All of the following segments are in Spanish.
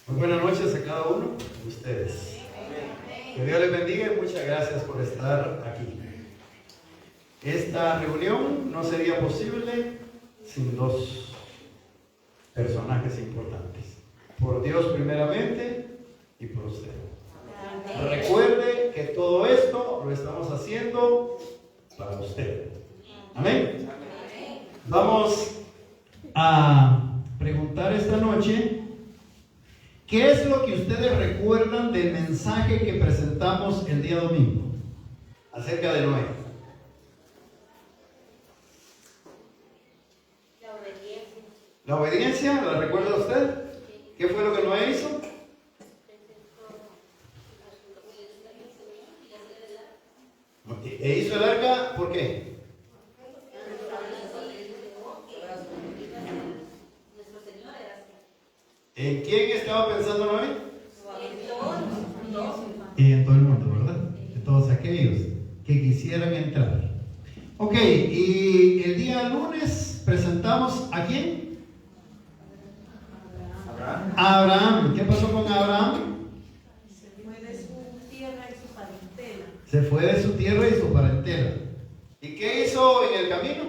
Muy buenas noches a cada uno de ustedes. Que Dios les bendiga y muchas gracias por estar aquí. Esta reunión no sería posible sin dos personajes importantes. Por Dios primeramente y por usted. Recuerde que todo esto lo estamos haciendo para usted. Amén. Vamos a preguntar esta noche, ¿qué es lo que ustedes recuerdan del mensaje que presentamos el día domingo acerca de Noé? La obediencia, ¿la recuerda usted? ¿Qué fue lo que Noé hizo? ¿E hizo el arca? ¿Por qué? ¿En quién estaba pensando Noé? Y en todo el mundo, ¿verdad? En todos aquellos que quisieran entrar. Ok, y el día lunes presentamos ¿a quién? A Abraham. ¿Qué pasó con Abraham? Se fue de su tierra y su parentela. Se fue de su tierra y su parentela. ¿Y qué hizo en el camino?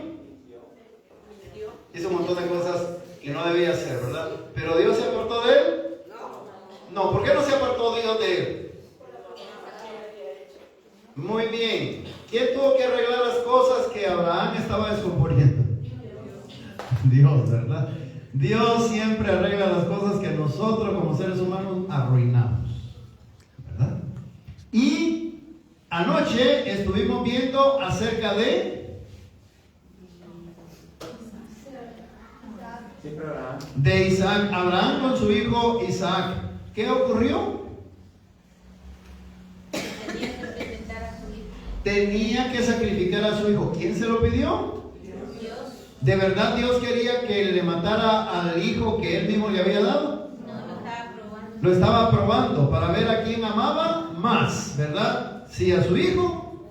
Hizo un montón de cosas que no debía hacer, ¿verdad? ¿Pero Dios se apartó de él? No. ¿Por qué no se apartó Dios de él? Muy bien. ¿Quién tuvo que arreglar las cosas que Abraham estaba descomponiendo? Dios, ¿verdad? Dios siempre arregla las cosas que nosotros como seres humanos arruinamos, ¿verdad? Y anoche estuvimos viendo acerca de Isaac, Abraham con su hijo Isaac. ¿Qué ocurrió? Tenía que sacrificar a su hijo. ¿Quién se lo pidió? Dios. ¿De verdad Dios quería que le matara al hijo que él mismo le había dado? No, lo estaba probando. Lo estaba probando para ver a quién amaba más, ¿verdad? ¿Sí a su hijo?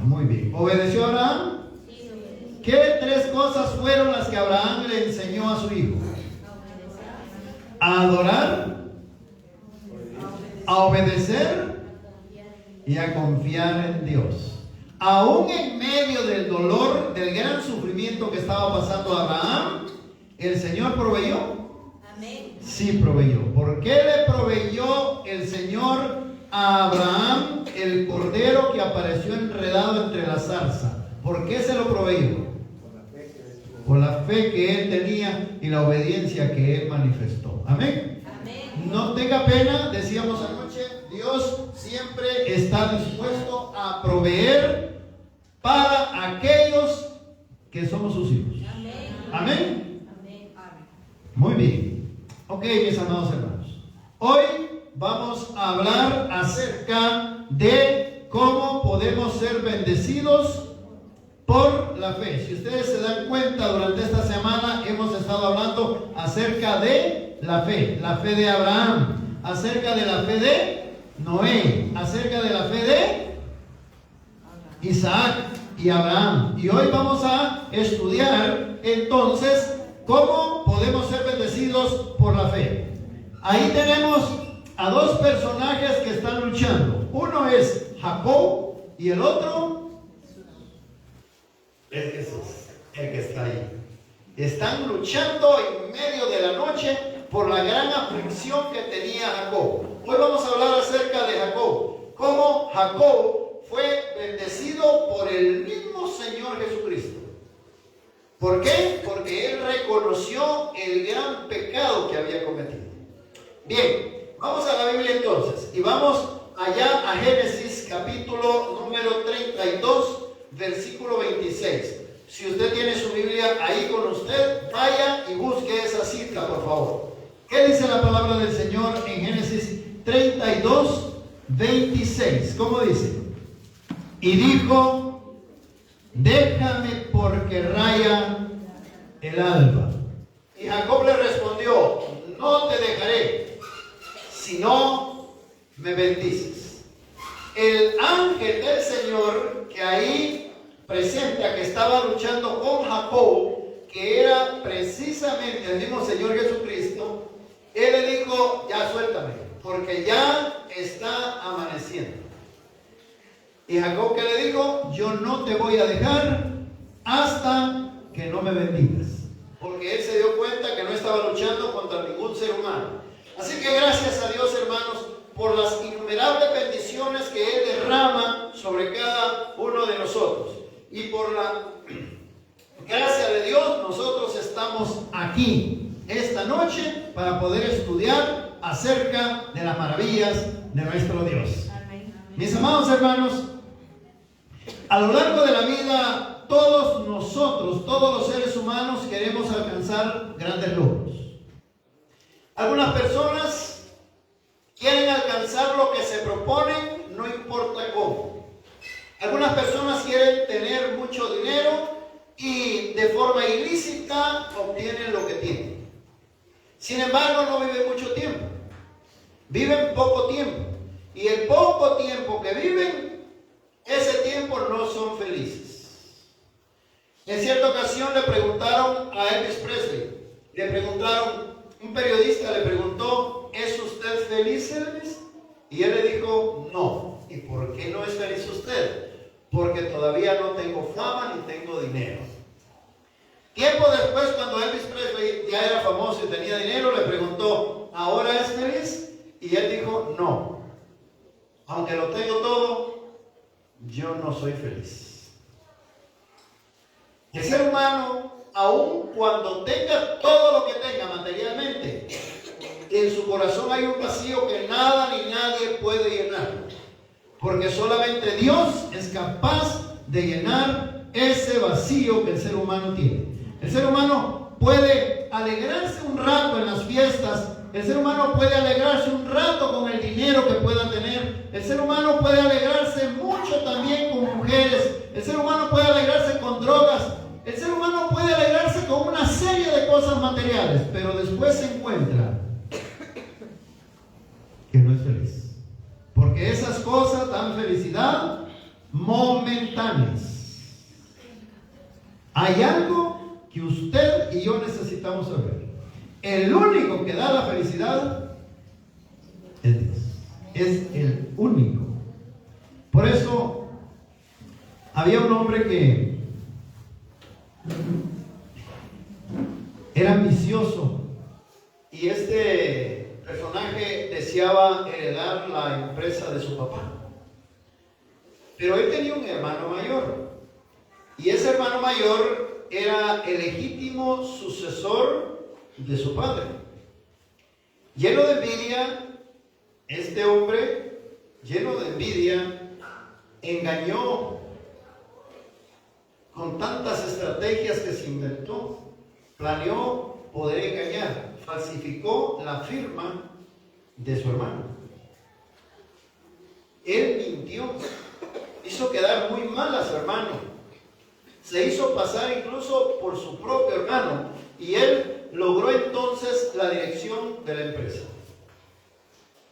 Muy bien. ¿Obedeció a Abraham? ¿Qué tres cosas fueron las que Abraham le enseñó a su hijo? A adorar, a obedecer y a confiar en Dios. Aún en medio del dolor, del gran sufrimiento que estaba pasando Abraham, ¿el Señor proveyó? Amén. Sí proveyó. ¿Por qué le proveyó el Señor a Abraham el cordero que apareció enredado entre la zarza? ¿Por qué se lo proveyó? Por la fe que él tenía y la obediencia que él manifestó. Amén. Amén. No tenga pena, decíamos anoche, Dios siempre está dispuesto a proveer para aquellos que somos sus hijos. Amén. Amén. Amén. Muy bien. Ok, mis amados hermanos. Hoy vamos a hablar acerca de cómo podemos ser bendecidos por la fe. Si ustedes se dan cuenta, durante esta semana hemos estado hablando acerca de la fe de Abraham, acerca de la fe de Noé, acerca de la fe de Isaac y Abraham. Y hoy vamos a estudiar entonces cómo podemos ser bendecidos por la fe. Ahí tenemos a dos personajes que están luchando. Uno es Jacob y el otro es Jesús, el que está ahí. Están luchando en medio de la noche por la gran aflicción que tenía Jacob. Hoy vamos a hablar acerca de Jacob. Cómo Jacob fue bendecido por el mismo Señor Jesucristo. ¿Por qué? Porque él reconoció el gran pecado que había cometido. Bien, vamos a la Biblia entonces. Y vamos allá a Génesis capítulo número 32. Versículo 26. Si usted tiene su Biblia ahí con usted, vaya y busque esa cita, por favor. ¿Qué dice la palabra del Señor en Génesis 32, 26? ¿Cómo dice? Y dijo: déjame porque raya el alba. Y Jacob le respondió: no te dejaré, si no me bendices. El ángel del Señor que ahí presenta, que estaba luchando con Jacob, que era precisamente el mismo Señor Jesucristo, él le dijo, ya suéltame, porque ya está amaneciendo. Y Jacob, ¿qué le dijo? Yo no te voy a dejar hasta que no me bendigas. Porque él se dio cuenta que no estaba luchando contra ningún ser humano. Así que gracias a Dios, hermanos, por las innumerables bendiciones que Él derrama sobre cada uno de nosotros. Y por la gracia de Dios, nosotros estamos aquí esta noche para poder estudiar acerca de las maravillas de nuestro Dios. Amén. Mis amados hermanos, a lo largo de la vida, todos nosotros, todos los seres humanos queremos alcanzar grandes logros. Algunas personas quieren alcanzar lo que se proponen, no importa cómo. Algunas personas quieren tener mucho dinero y de forma ilícita obtienen lo que tienen. Sin embargo, no viven mucho tiempo. Viven poco tiempo. Y el poco tiempo que viven, ese tiempo no son felices. En cierta ocasión le preguntaron a Elvis Presley, un periodista le preguntó, ¿es usted feliz, Elvis? Y él le dijo, no. ¿Y por qué no es feliz usted? Porque todavía no tengo fama ni tengo dinero. Tiempo después, cuando Elvis Presley ya era famoso y tenía dinero, le preguntó, ¿ahora es feliz? Y él dijo, no. Aunque lo tengo todo, yo no soy feliz. El ser humano, aun cuando tenga todo lo que tenga materialmente, en su corazón hay un vacío que nada ni nadie puede llenar. Porque solamente Dios es capaz de llenar ese vacío que el ser humano tiene. El ser humano puede alegrarse un rato en las fiestas. El ser humano puede alegrarse un rato con el dinero que pueda tener. El ser humano puede alegrarse mucho también con mujeres. El ser humano puede alegrarse con drogas. El ser humano puede alegrarse con una serie de cosas materiales. Pero después se encuentra que no es feliz. Porque esas cosas dan felicidad momentáneas. Hay algo que usted y yo necesitamos saber. El único que da la felicidad es Dios. Es el único. Por eso había un hombre que era ambicioso y este personaje deseaba heredar la empresa de su papá. Pero él tenía un hermano mayor y ese hermano mayor era el legítimo sucesor de su padre. Lleno de envidia, este hombre, lleno de envidia, engañó con tantas estrategias que se inventó, planeó poder engañar, falsificó la firma de su hermano. Él mintió, hizo quedar muy mal a su hermano, se hizo pasar incluso por su propio hermano y él logró entonces la dirección de la empresa.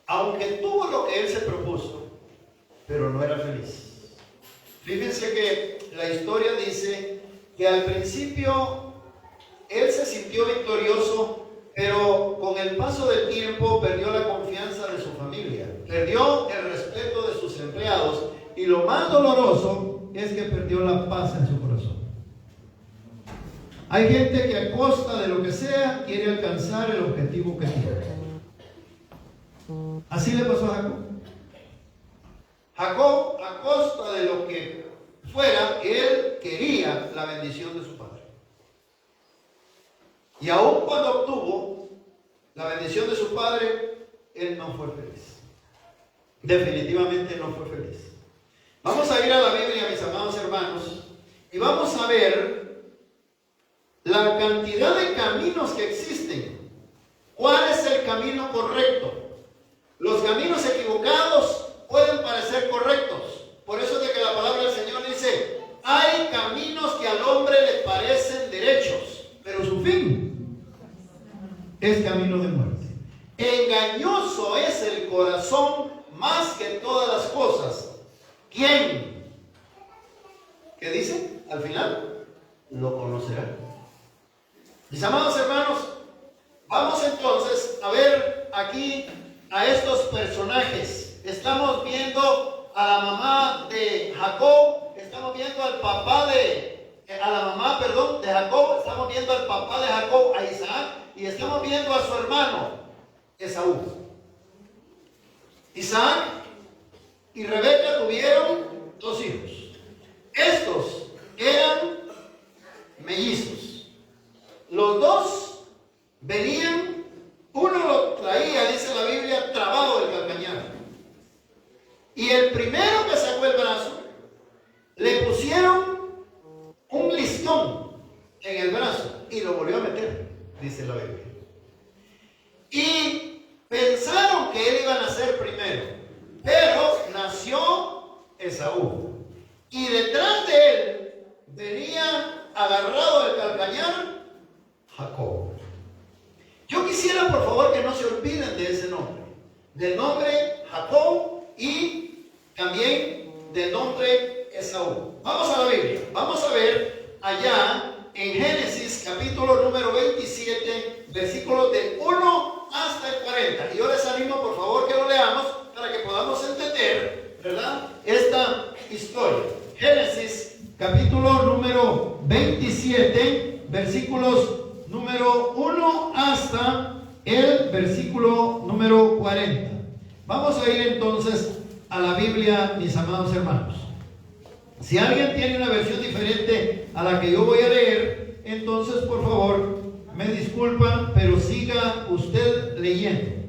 Aunque tuvo lo que él se propuso, pero no era feliz. Fíjense que la historia dice que al principio él se sintió victorioso, pero con el paso del tiempo perdió la confianza de su familia, perdió el respeto de sus empleados y lo más doloroso es que perdió la paz en su corazón. Hay gente que a costa de lo que sea quiere alcanzar el objetivo que tiene. Así le pasó a Jacob. Jacob, a costa de lo que fuera, él quería la bendición de su padre. Y aun cuando obtuvo la bendición de su padre, él no fue feliz. Definitivamente no fue feliz. Vamos a ir a la Biblia, mis amados hermanos, y vamos a ver la cantidad de caminos que existen. ¿Cuál es el camino correcto? Los caminos equivocados pueden parecer correctos. Por eso es de que la palabra del Señor dice, hay caminos que al hombre le parecen derechos, pero su fin es camino de muerte. Engañoso es el corazón más que todas las cosas. ¿Quién? ¿Qué dice? Al final lo conocerá. Mis amados hermanos, Vamos entonces a ver aquí a estos personajes. Estamos viendo a la mamá de Jacob, estamos viendo al papá a la mamá, perdón, de Jacob, estamos viendo al papá de Jacob, a Isaac, y estamos viendo a su hermano, Esaú. Isaac y Rebeca tuvieron 2 hijos. Estos eran mellizos. Los 2 venían, uno lo traía, dice la Biblia, trabado del calcañar. Y el primero que sacó el brazo, le pusieron un listón en el brazo y lo volvió a meter, dice la Biblia. Y pensaron que él iba a nacer primero, pero nació Esaú. Y detrás de él venía agarrado del calcañar Jacob. Yo quisiera, por favor, que no se olviden de ese nombre, del nombre Jacob y también del nombre Esaú. Vamos a la Biblia, vamos a ver allá en Génesis capítulo número 27, versículos del 1 hasta el 40. Y yo les animo, por favor, que lo leamos para que podamos entender, ¿verdad?, esta historia. Génesis capítulo número 27, versículos número 1 hasta el versículo número 40. Vamos a ir entonces a la Biblia, mis amados hermanos. Si alguien tiene una versión diferente a la que yo voy a leer, entonces por favor me disculpan, pero siga usted leyendo.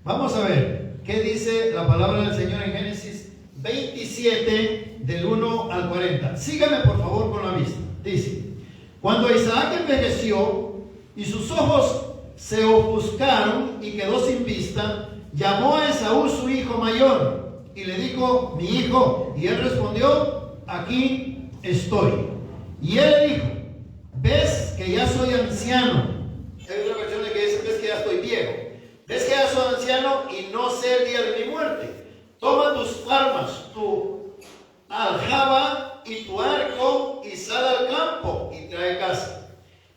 Vamos a ver qué dice la palabra del Señor en Génesis 27 del 1 al 40. Sígame por favor con la vista. Dice: cuando Isaac envejeció y sus ojos se ofuscaron y quedó sin vista, llamó a Esaú su hijo mayor y le dijo: mi hijo. Y él respondió: aquí estoy. Y él le dijo: ves que ya soy anciano. Hay otra versión que dice: ves que ya estoy viejo. Ves que ya soy anciano y no sé el día de mi muerte. Toma tus armas, tu aljaba y tu arco, y sal al campo y trae casa.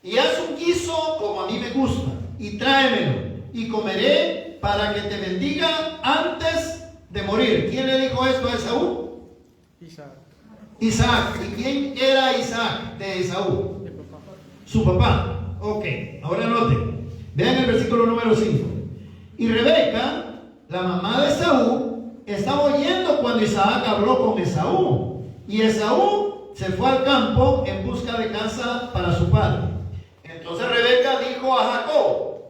Y haz un guiso como a mí me gusta, y tráemelo, y comeré para que te bendiga antes de morir. ¿Quién le dijo esto a Esaú? Isaac. ¿Y quién era Isaac de Esaú? Su papá. Ok, ahora noten. Vean el versículo número 5. Y Rebeca, la mamá de Esaú, estaba oyendo cuando Isaac habló con Esaú. Y Esaú se fue al campo en busca de casa para su padre. Entonces Rebeca dijo a Jacob: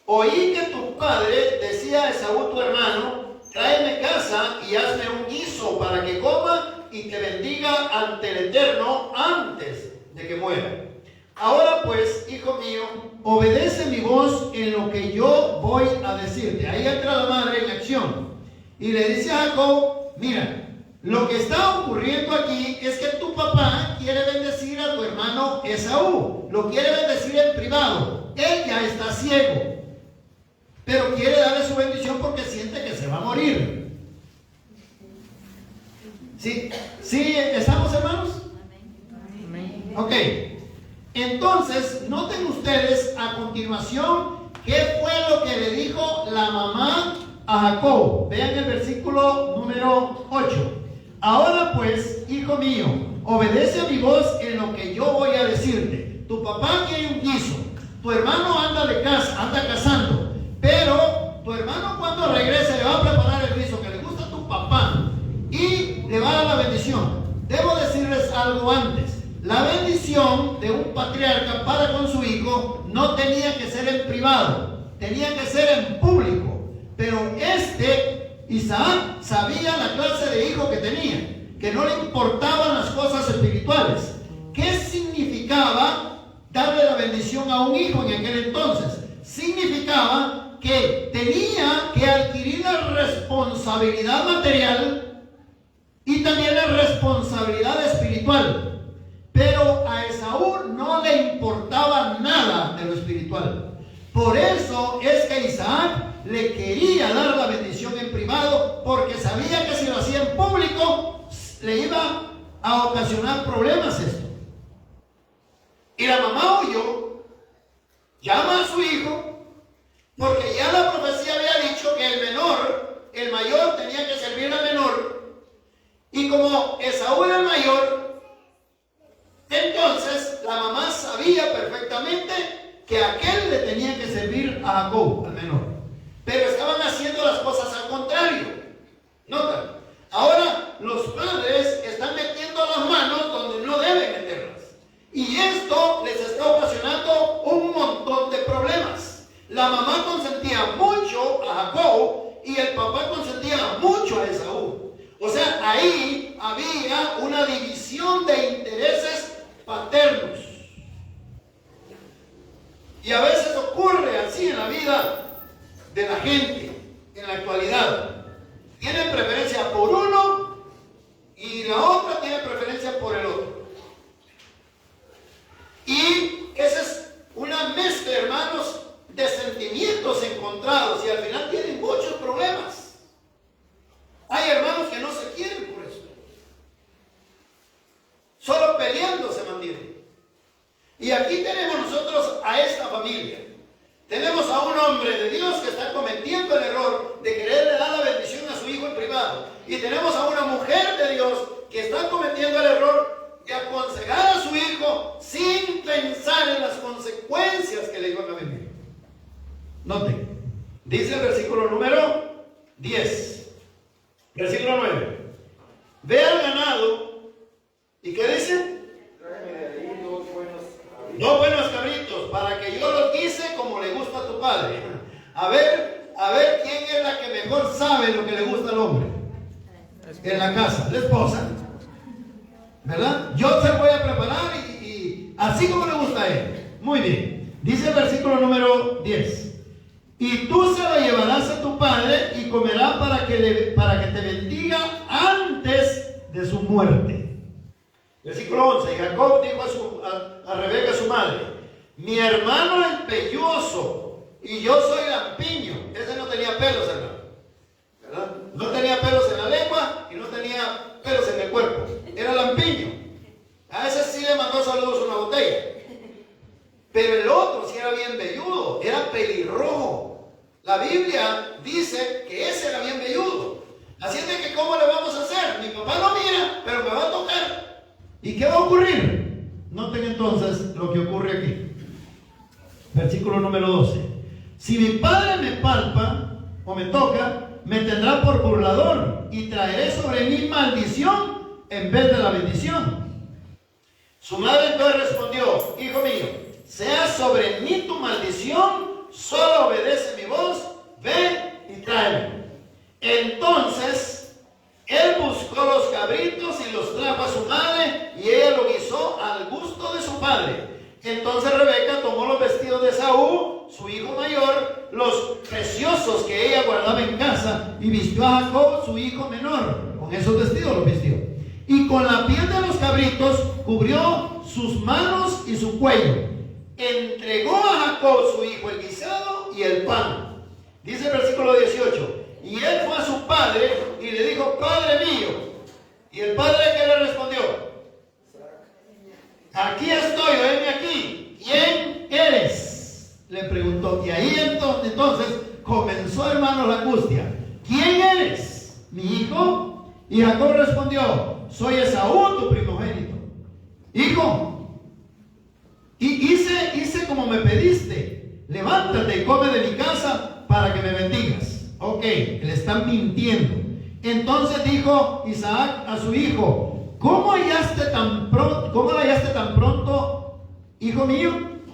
oí que tu padre decía a Esaú tu hermano: tráeme casa y hazme un guiso para que coma y te bendiga ante el Eterno antes de que muera. Ahora pues, hijo mío, obedece mi voz en lo que yo voy a decirte. Ahí entra la madre en acción y le dice a Jacob: mira, lo que está ocurriendo aquí es que tu papá quiere bendecir a tu hermano Esaú. Lo quiere bendecir en privado. Él ya está ciego, pero quiere darle su bendición porque siente que se va a morir. ¿Sí? ¿Sí estamos, hermanos? Amén. Ok. Entonces, noten ustedes a continuación qué fue lo que le dijo la mamá a Jacob. Vean el versículo número 8. Ahora pues, hijo mío, obedece a mi voz en lo que yo voy a decirte. Tu papá quiere un guiso, tu hermano anda cazando, pero tu hermano cuando regrese le va a preparar el guiso que le gusta a tu papá y le va a dar la bendición. Debo decirles algo antes. La bendición de un patriarca para con su hijo no tenía que ser en privado, tenía que ser en público. Pero Isaac sabía la clase de hijo que tenía, que no le importaban las cosas espirituales. ¿Qué significaba darle la bendición a un hijo en aquel entonces? Significaba que tenía que adquirir la responsabilidad material y también la responsabilidad espiritual. Pero a Esaú no le importaba nada de lo espiritual. Por eso es que Isaac le quería dar la bendición en privado, porque sabía que si lo hacía en público le iba a ocasionar problemas esto. Y la mamá oyó, llama a su hijo Porque ya la profecía había dicho que el mayor tenía que servir al menor. Y como Esaú era el mayor, entonces la mamá sabía perfectamente que aquel le tenía que servir a Jacob, al menor. Pero estaban haciendo las cosas al contrario. Notan. Ahora los padres están metiendo las manos donde no deben meterlas. Y esto les está ocasionando un montón de problemas. La mamá consentía mucho a Jacob y el papá consentía mucho a Esaú. O sea, ahí había una división de intereses paternos. Y a veces ocurre así en la vida de la gente en la actualidad. Tienen preferencia por uno y la otra tiene preferencia por el otro. Y esa es una mezcla, hermanos, de sentimientos encontrados y al final tienen muchos problemas. Hay hermanos que no se quieren por eso. Solo peleando se mantienen. Y aquí tenemos nosotros a esta familia. Tenemos a un hombre de Dios que está cometiendo el error de quererle dar la bendición a su hijo en privado. Y tenemos a una mujer de Dios que está cometiendo el error de aconsejar a su hijo sin pensar en las consecuencias que le iban a venir. Noten, dice el versículo número 10, versículo 9. Ve al ganado, ¿y qué dice? Dos buenos cabritos, para que yo los guise como le gusta a tu padre. A ver quién es la que mejor sabe lo que le gusta al hombre. En la casa, la esposa. ¿Verdad? Yo se lo voy a preparar y así como le gusta a él. Muy bien. Dice el versículo número 10. Y tú se lo llevarás a tu padre y comerá para que te bendiga antes de su muerte. Versículo 11. Y Jacob dijo a Rebeca, su madre: mi hermano es velloso y yo soy lampiño. Ese no tenía pelos, hermano, ¿verdad? No tenía pelos en la lengua y no tenía pelos en el cuerpo. Era lampiño. A ese sí le mandó saludos una botella. Pero el otro sí era bien velludo, era pelirrojo. La Biblia dice que ese era bien velludo. Así es de que, ¿cómo le vamos a hacer? Mi papá no mira, pero me va a tocar. ¿Y qué va a ocurrir? Noten entonces lo que ocurre aquí. Versículo número 12. Si mi padre me palpa o me toca, me tendrá por burlador y traeré sobre mí maldición en vez de la bendición. Su madre entonces respondió: hijo mío, sea sobre mí tu maldición, solo obedece mi voz, ven y tráeme. Entonces él buscó los cabritos y los trajo a su madre, y ella lo guisó al gusto de su padre. Entonces Rebeca tomó los vestidos de Esaú, su hijo mayor, los preciosos que ella guardaba en casa, y vistió a Jacob, su hijo menor. Con esos vestidos los vistió. Y con la piel de los cabritos cubrió sus manos y su cuello. Entregó a Jacob, su hijo, el guisado y el pan. Dice el versículo 18. Y él fue a su padre y le dijo: Padre mío. ¿Y el padre qué le respondió? Aquí estoy, venme aquí. ¿Quién eres? Le preguntó. Y ahí entonces comenzó, hermanos, la angustia. ¿Quién eres? ¿Mi hijo? Y Jacob respondió: soy Esaú, tu primogénito. Hijo, y hice como me pediste. Levántate y come de mi casa para que me bendigas. Ok, le están mintiendo. Entonces dijo Isaac a su hijo: ¿Cómo la hallaste tan pronto, hijo mío?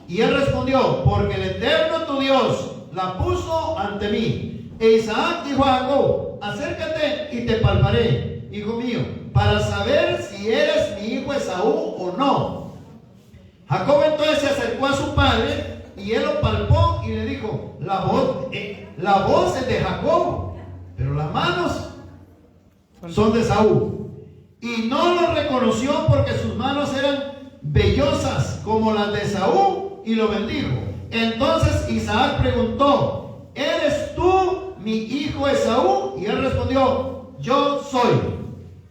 Y él respondió: porque el Eterno tu Dios la puso ante mí. E Isaac dijo a Jacob: acércate y te palparé, hijo mío, para saber si eres mi hijo Esaú o no. Jacob entonces se acercó a su padre y él lo palpó y le dijo: la voz es de Jacob, pero las manos son de Esaú. Y no lo reconoció porque sus manos eran vellosas como las de Esaú, y lo bendijo. Entonces Isaac preguntó: ¿eres tú mi hijo Esaú? Y él respondió: yo soy.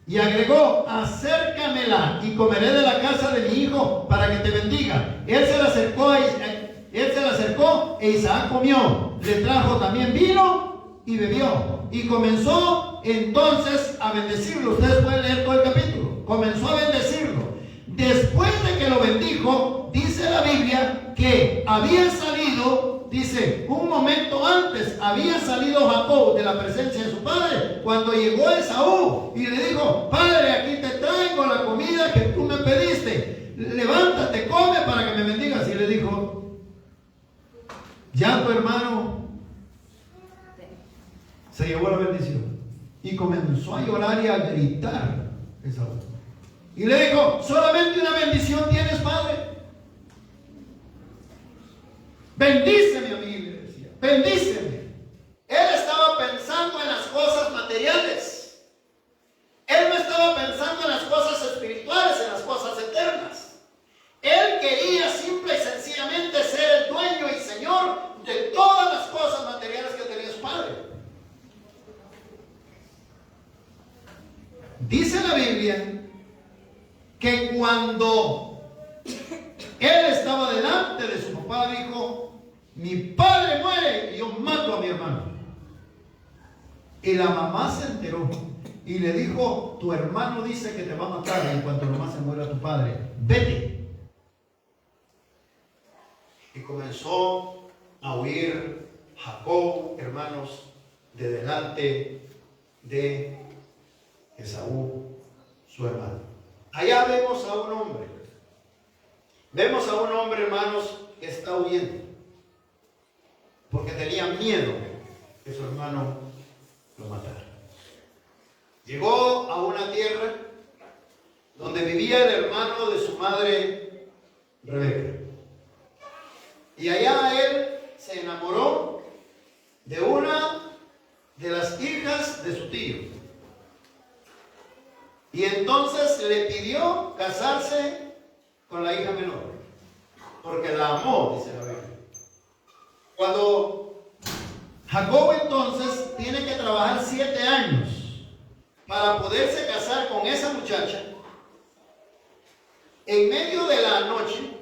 Y agregó: acércamela y comeré de la casa de mi hijo para que te bendiga. Él se le acercó e Isaac comió. le trajo también vino y bebió. Y comenzó entonces a bendecirlo. Ustedes pueden leer todo el capítulo. Comenzó a bendecirlo. Después de que lo bendijo, dice la Biblia que había salido, dice, un momento antes, había salido Jacob de la presencia de su padre, cuando llegó Esaú y le dijo: padre, aquí te traigo la comida que tú me pediste, levántate, come para que me bendigas. Y le dijo: ya tu hermano se llevó la bendición. Y comenzó a llorar y a gritar Esaú. Y le dijo: solamente una bendición tienes, padre. Bendíceme a mí, le decía, bendíceme. Él estaba pensando en las cosas materiales. Él no estaba pensando en las cosas espirituales, en las cosas eternas. Él quería simple y sencillamente ser el dueño y señor de todas las cosas materiales que tenía su padre. Dice la Biblia que cuando él estaba delante de su papá, dijo: mi padre muere y yo mato a mi hermano. Y la mamá se enteró y le dijo: tu hermano dice que te va a matar en cuanto nomás se muera tu padre, vete. Y comenzó a huir Jacob, hermanos, de delante de Esaú, su hermano. Allá vemos a un hombre. Vemos a un hombre, hermanos, que está huyendo, porque tenía miedo que su hermano lo matara. Llegó a una tierra donde vivía el hermano de su madre, Rebeca. Y allá él se enamoró de una de las hijas de su tío. Y entonces le pidió casarse con la hija menor, porque la amó, dice la Biblia. Cuando Jacob entonces tiene que trabajar 7 años para poderse casar con esa muchacha, en medio de la noche,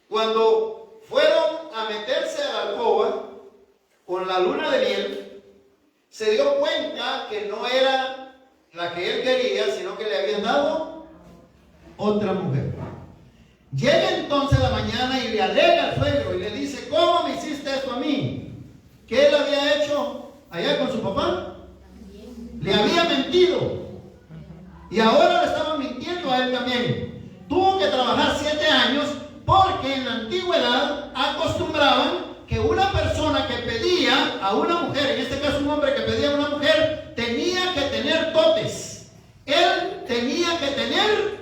cuando fueron a meterse a la alcoba con la luna de miel, se dio cuenta que no era la que él quería, sino que le habían dado otra mujer. Llega entonces la mañana y le alega al suegro y le dice: ¿cómo me hiciste esto a mí? ¿Qué él había hecho allá con su papá? Le había mentido. Y ahora le estaba mintiendo a él también. Tuvo que trabajar 7 años porque en la antigüedad acostumbraban que una persona que pedía a una mujer, en este caso un hombre que pedía a una mujer, tenía que tener dotes. Él tenía que tener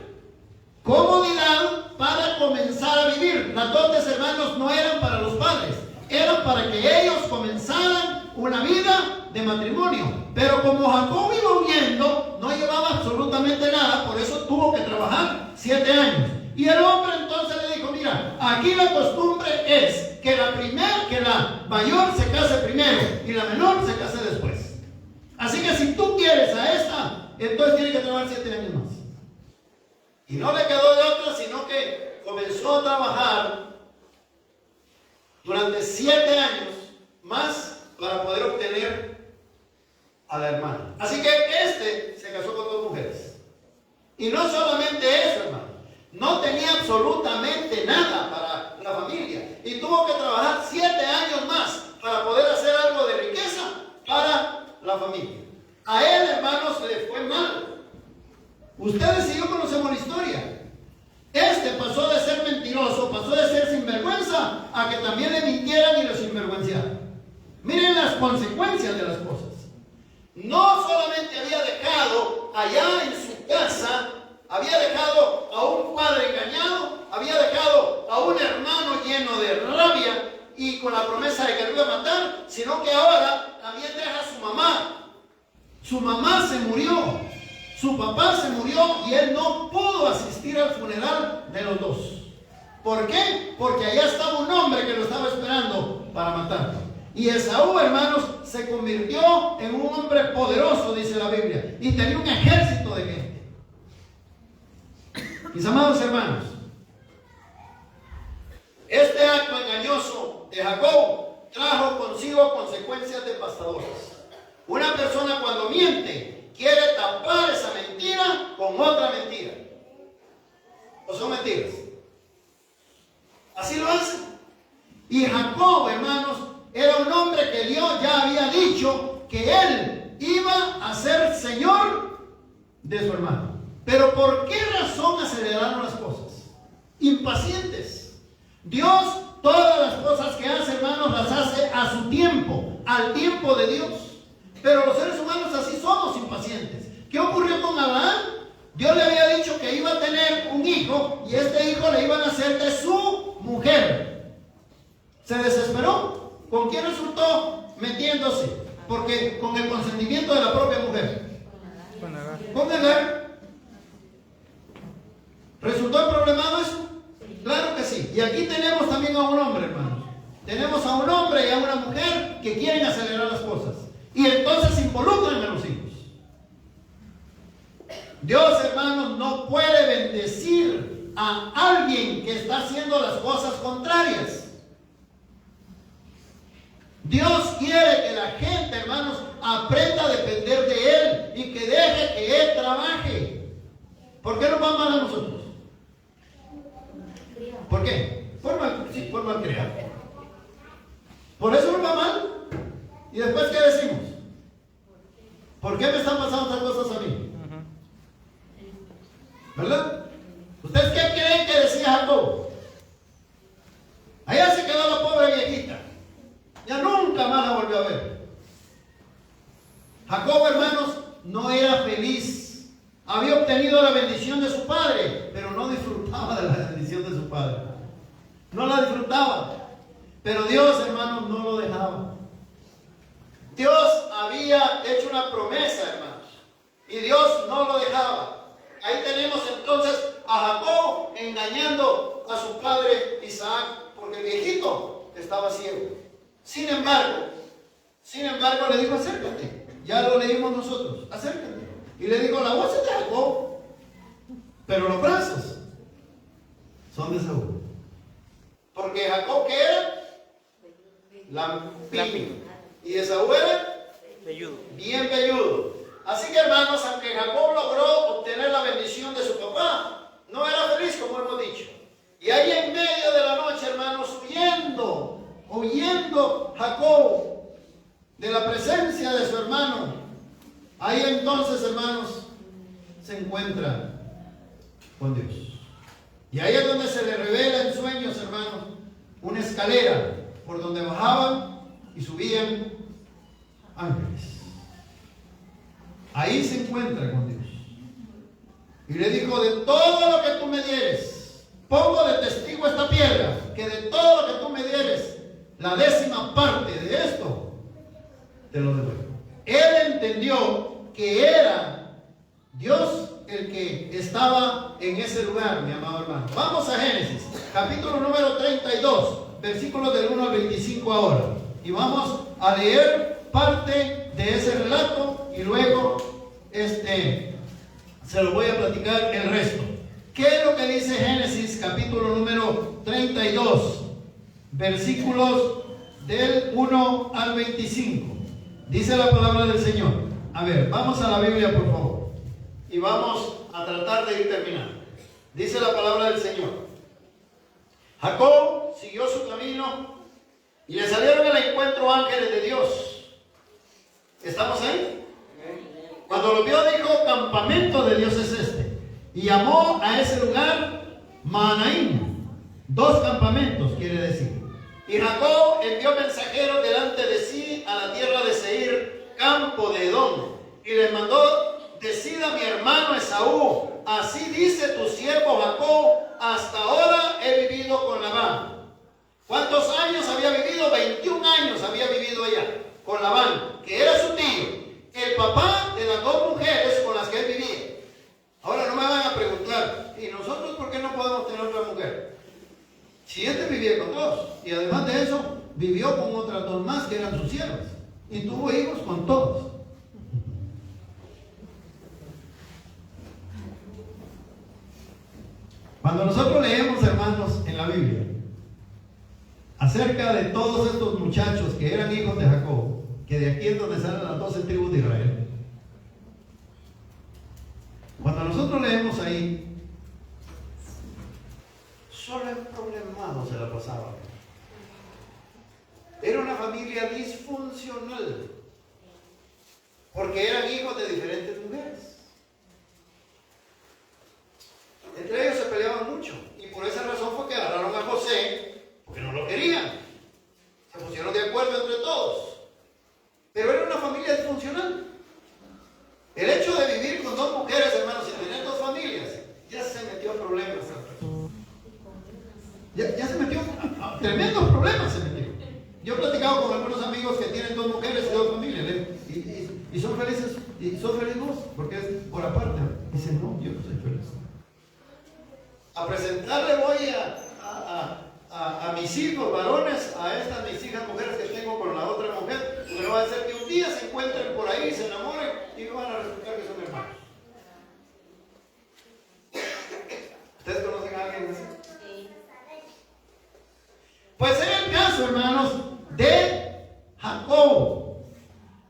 comodidad para comenzar a vivir. Las dotes, hermanos, no eran para los padres, eran para que ellos comenzaran una vida de matrimonio. Pero como Jacob iba huyendo, no llevaba absolutamente nada, por eso tuvo que trabajar 7 años. Y el hombre entonces le dijo: mira, aquí la costumbre es que la mayor se case primero y la menor se case después. Así que si tú quieres a esta, entonces tiene que trabajar 7 años más. Y no le quedó de otra, sino que comenzó a trabajar durante 7 años más para poder obtener a la hermana. Así que este se casó con 2 mujeres. Y no solamente eso, hermano. No tenía absolutamente nada para la familia. Y tuvo que trabajar 7 años más para poder hacer algo de riqueza para la familia. A él, hermanos, le fue mal. Ustedes y yo conocemos la historia. Este pasó de ser mentiroso, pasó de ser sinvergüenza, a que también le mintieran y lo sinvergüenciaran. Miren las consecuencias de las cosas. No solamente había dejado allá en su casa, había dejado a un padre engañado, había dejado a un hermano lleno de rabia y con la promesa de que lo iba a matar, sino que ahora también deja a su mamá. Su mamá se murió, su papá se murió y él no pudo asistir al funeral de los 2. ¿Por qué? Porque allá estaba un hombre que lo estaba esperando para matarlo. Y Esaú, hermanos, se convirtió en un hombre poderoso, dice la Biblia, y tenía un ejército de gente. Mis amados hermanos, este acto engañoso de Jacob trajo ¿O son mentiras? Así lo hacen. Y Jacob, hermanos, era un hombre que Dios ya había dicho que él iba a ser señor de su hermano. Pero ¿por qué razón aceleraron las cosas? Impacientes. Dios todas las cosas que hace, hermanos, las hace a su tiempo, al tiempo de Dios. Pero los seres humanos así somos impacientes. ¿Qué ocurrió con Abraham? Dios le había dicho que iba a tener un hijo y este hijo le iba a nacer de su mujer. Se desesperó. ¿Con quién resultó? Metiéndose. Porque con el consentimiento de la propia mujer. Con Agar. ¿Resultó problemado eso? Claro que sí. Y aquí tenemos también a un hombre, hermanos. Tenemos a un hombre y a una mujer que quieren acelerar las cosas. Y entonces se involucran en los hijos. Dios, hermanos, no puede bendecir a alguien que está haciendo las cosas contrarias. Dios quiere que la gente, hermanos, aprenda a depender de Él y que deje que Él trabaje. ¿Por qué nos va mal a nosotros? ¿Por qué? Por mal crear. Por eso nos va mal. ¿Y después qué decimos? ¿Por qué me están pasando estas cosas a mí? ¿Verdad? ¿Ustedes qué creen que decía Jacob? Allá se quedó la pobre viejita. Ya nunca más la volvió a ver. Jacob, hermanos, no era feliz. Había obtenido la bendición de su padre, pero no disfrutaba de la bendición de su padre. No la disfrutaba. Pero Dios, hermanos, no lo dejaba. Dios había hecho una promesa, hermanos, y Dios no lo dejaba. Ahí tenemos entonces a Jacob engañando a su padre Isaac, porque el viejito estaba ciego. Sin embargo, le dijo: acércate. Ya lo leímos nosotros, acércate. Y le dijo: la voz es de Jacob, pero los brazos son de Saúl. Porque Jacob, ¿qué era? Lampiño. Y Esaú era bien velludo. Así que, hermanos, aunque Jacob logró obtener la bendición de su papá, no era feliz, como hemos dicho. Y ahí en medio de la noche, hermanos, huyendo Jacob de la presencia de su hermano, ahí entonces, hermanos, se encuentra con Dios. Y ahí es donde se le revela en sueños, hermanos, una escalera por donde bajaban y subían ángeles. Ahí se encuentra con Dios. Y le dijo: de todo lo que tú me dieres, pongo de testigo esta piedra, que de todo lo que tú me dieres, la 10ª parte de esto, te lo devuelvo. Él entendió que era Dios el que estaba en ese lugar, mi amado hermano. Vamos a Génesis, capítulo número 32, versículos del 1 al 25 ahora. Y vamos a leer parte de ese relato y luego se lo voy a platicar el resto. ¿Qué es lo que dice Génesis capítulo número 32, versículos del 1 al 25? Dice la palabra del Señor. A ver, vamos a la Biblia, por favor, y vamos a tratar de ir terminando. Dice la palabra del Señor: Jacob siguió su camino y le salieron al encuentro ángeles de Dios. ¿Estamos ahí? Cuando lo vio, dijo: campamento de Dios es este. Y llamó a ese lugar Mahanaim. 2 campamentos quiere decir. Y Jacob envió mensajeros delante de sí a la tierra de Seir, campo de Edom, y les mandó: decid a mi hermano Esaú, así dice tu siervo Jacob, hasta ahora he vivido con Labán. ¿Cuántos años había vivido? 21 años había vivido allá con Labán, que era su tío, el papá de las 2 mujeres con las que él vivía. Ahora no me van a preguntar: ¿y nosotros por qué no podemos tener otra mujer? Si este vivía con 2, y además de eso vivió con otras 2 más que eran sus siervas, y tuvo hijos con todos. Cuando nosotros leemos, hermanos, en la Biblia acerca de todos estos muchachos que eran hijos de Jacob, que de aquí es donde salen las 12 tribus de Israel, cuando nosotros leemos ahí, pasaba. Era una familia disfuncional, porque eran hijos de diferentes mujeres. Entre ellos se peleaban mucho, y por esa razón fue que agarraron a José, porque no lo querían. Se pusieron de acuerdo entre todos. Pero era una familia disfuncional. El hecho de vivir con dos mujeres, hermanos, y tener dos familias, ya se metió a problemas. Ya se metió a tremendos problemas. Se metió. Yo he platicado con algunos amigos que tienen dos mujeres y dos familias, y son felices, y son felices porque es por aparte. Dicen, no, yo no soy feliz. A presentarle voy a mis hijos varones, a estas mis hijas mujeres que tengo con la otra mujer, porque no va a ser que un día se encuentren por ahí, se enamoren y van a resultar que son hermanos. ¿Ustedes conocen a alguien así? Sí. Pues era el caso, hermanos, de Jacob.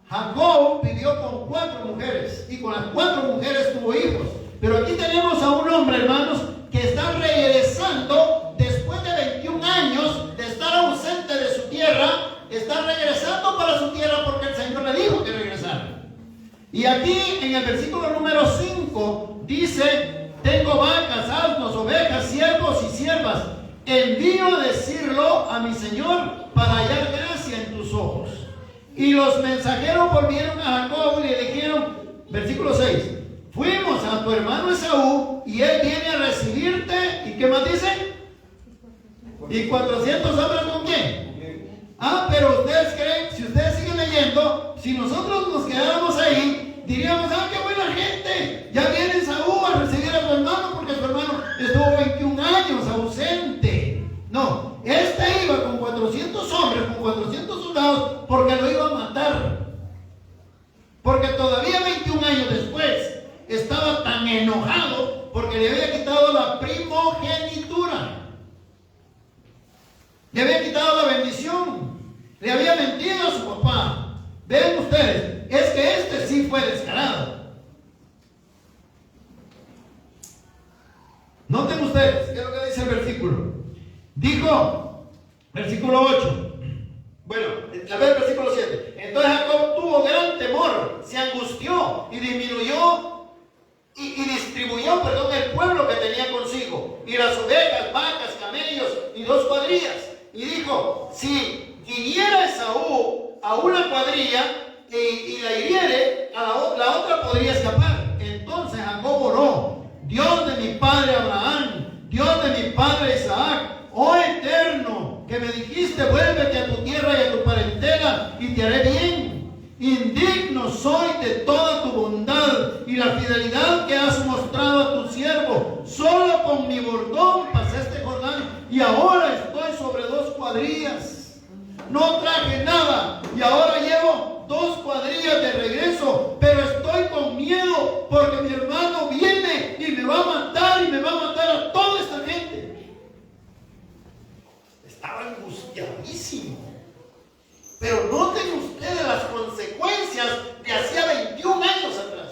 Jacob vivió con 4 mujeres y con las 4 mujeres tuvo hijos. Pero aquí tenemos a un hombre, hermanos, que está regresando después de 21 años de estar ausente de su tierra. Está regresando para su tierra porque el Señor le dijo que regresara. Y aquí en el versículo número 5 dice: tengo vacas, asnos, ovejas, siervos y siervas. Envío decirlo a mi Señor para hallar gracia en tus ojos. Y los mensajeros volvieron a Jacob y le dijeron, versículo 6: fuimos a tu hermano Esaú y él viene a recibirte. ¿Y qué más dice? ¿Y 400 hombres con quién? Pero ustedes creen, si ustedes siguen leyendo, si nosotros nos quedáramos ahí, diríamos, qué buena gente, ya viene Esaú a recibir a su hermano porque su hermano estuvo 21 años ausente. No, este iba con 400 hombres, con 400 soldados, porque lo iba a matar. Porque todavía 21 años después estaba tan enojado porque le había quitado la primogenitura. Le había quitado la bendición. Le había mentido a su papá. Ven ustedes, es que este sí fue descarado. Noten ustedes, ¿qué es lo que dice el versículo? Dijo, versículo 8. Bueno, a ver el versículo 7. Entonces Jacob tuvo gran temor, se angustió y disminuyó y distribuyó, el pueblo que tenía consigo, y las ovejas, vacas, camellos y 2 cuadrillas. Y dijo, si viniera Esaú a una cuadrilla y la hiriere, la otra podría escapar. Entonces Jacob oró: Dios de mi padre Abraham, Dios de mi padre Isaac, oh Eterno, que me dijiste, vuélvete a tu tierra y a tu parentela y te haré bien. Indigno soy de toda tu bondad y la fidelidad que has mostrado a tu siervo. Solo con mi bordón pasé este Jordán y ahora estoy sobre 2 cuadrillas. No traje nada y ahora llevo 2 cuadrillas de regreso, pero estoy con miedo porque mi hermano viene y me va a matar y me va a matar a toda esta gente. Estaba angustiadísimo. Pero noten ustedes las consecuencias de hacía 21 años atrás.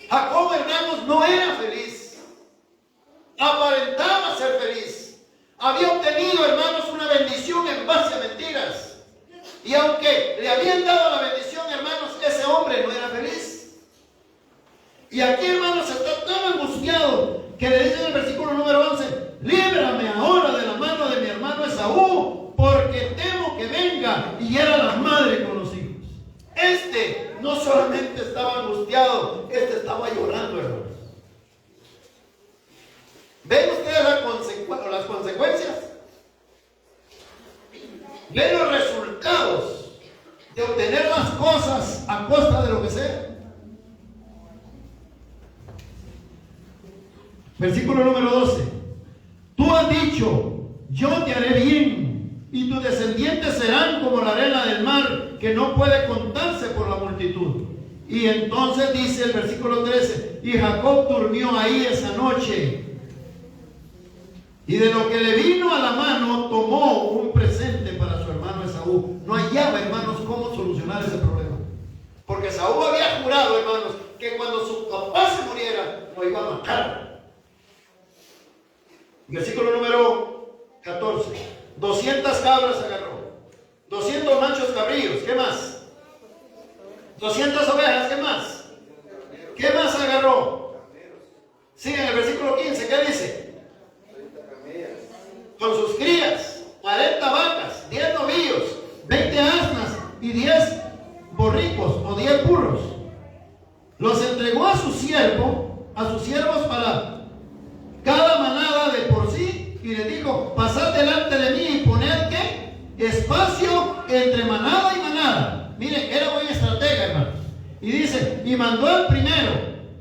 Jacob, hermanos, no era feliz. Aparentaba ser feliz. Había obtenido, hermanos, una bendición en base a mentiras. Y aunque le habían dado la bendición, hermanos, ese hombre no era feliz. Y aquí, hermanos, está tan angustiado que le dice en el versículo número 11: líbrame ahora de la mano de mi hermano Esaú, porque temo que venga y hiera a la madre con los hijos. Este no solamente estaba angustiado, este estaba llorando, hermanos. ¿Ven ustedes las consecuencias? ¿Ven los resultados de obtener las cosas a costa de lo que sea? Versículo número 12. Tú has dicho, yo te haré bien, y tus descendientes serán como la arena del mar, que no puede contarse por la multitud. Y entonces dice el versículo 13: y Jacob durmió ahí esa noche, y de lo que le vino a la mano tomó un presente para su hermano Esaú. No hallaba, hermanos, cómo solucionar ese problema, porque Esaú había jurado, hermanos, que cuando su papá se muriera lo iba a matar. Versículo número 14. 200 cabras agarró. 200 machos cabríos. ¿Qué más? 200 ovejas. ¿Qué más? ¿Qué más agarró? Sigue en el versículo 15. ¿Qué dice? Con sus crías. 40 vacas. 10 novillos. 20 asnas. Y 10 borricos o 10 burros. Los entregó a sus siervos para cada manada de por sí, y le dijo: pasad delante de mí y poned ¿qué? Espacio entre manada y manada. Miren, era buen estratega, hermanos. Y dice: y mandó al primero: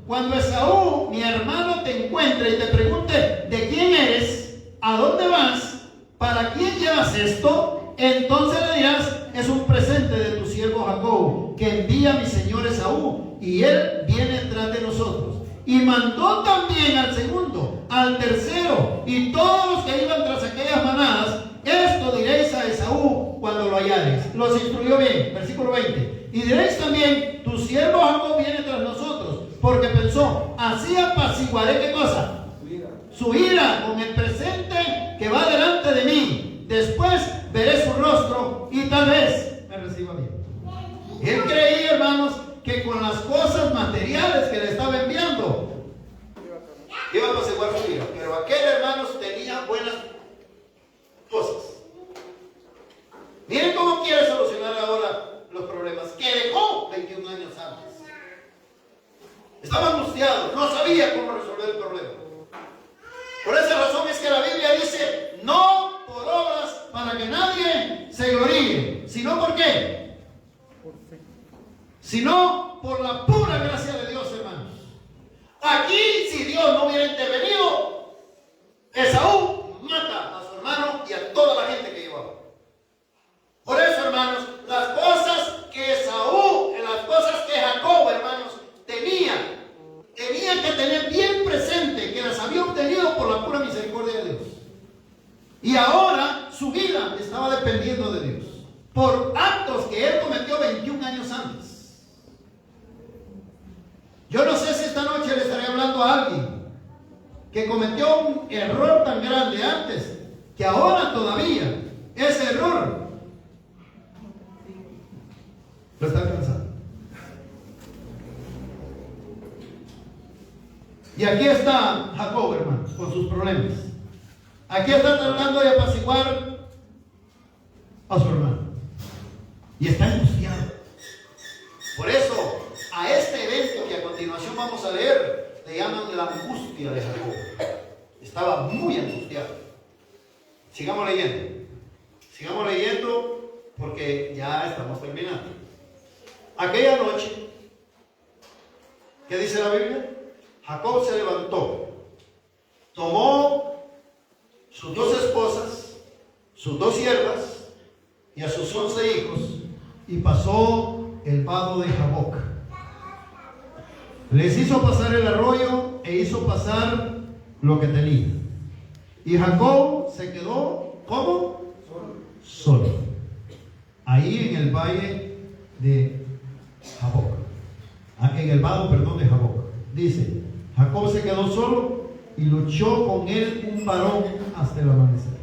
cuando Esaú, mi hermano, te encuentre y te pregunte de quién eres, a dónde vas, para quién llevas esto, entonces le dirás: es un presente de tu siervo Jacob, que envía a mi señor Esaú, y él viene tras de nosotros. Y mandó también al segundo, al tercero, y todos los que iban tras aquellas manadas: esto diréis a Esaú cuando lo hallareis. Los instruyó bien. Versículo 20. Y diréis también: tu siervo Jacob viene tras nosotros, porque pensó: así apaciguaré ¿qué cosa? Su ira con el presente que va delante de mí. Después veré su rostro y tal vez me reciba bien. Él creía, hermanos, que con las cosas materiales que le estaba enviando iba a apaciguar su ira. Pero aquel, hermanos, tenía buenas cosas. Miren cómo quiere solucionar ahora los problemas que dejó 21 años antes. Estaba angustiado, no sabía cómo resolver el problema. Por esa razón es que la Biblia dice: no por obras para que nadie se gloríe, sino ¿por qué? Sino por la pura gracia de Dios, hermanos. Aquí, si Dios no hubiera intervenido, Esaú mata a su hermano y a toda la gente que llevaba. Por eso, hermanos, las cosas que Esaú, las cosas que Jacob, hermanos, tenía que tener bien presente que las había obtenido por la pura misericordia de Dios. Y ahora su vida estaba dependiendo de Dios por actos que él cometió 21 años antes. Yo no sé si esta noche le estaré hablando a alguien que cometió un error tan grande antes, que ahora todavía ese error lo está alcanzando. Y aquí está Jacob, hermanos, con sus problemas. Aquí está tratando de apaciguar a su hermano. Y está angustiado. Por eso, a este evento que a continuación vamos a leer, le llaman la angustia de Jacob. Estaba muy angustiado. Sigamos leyendo. Sigamos leyendo porque ya estamos terminando. Aquella noche, ¿qué dice la Biblia? Jacob se levantó, tomó sus 2 esposas, sus 2 siervas y a sus 11 hijos, y pasó el vado de Jaboc. Les hizo pasar el arroyo e hizo pasar lo que tenía. Y Jacob se quedó, ¿cómo? Solo. Ahí en el valle de Jaboc. En el vado, perdón, de Jaboc. Dice: Jacob se quedó solo y luchó con él un varón hasta el amanecer.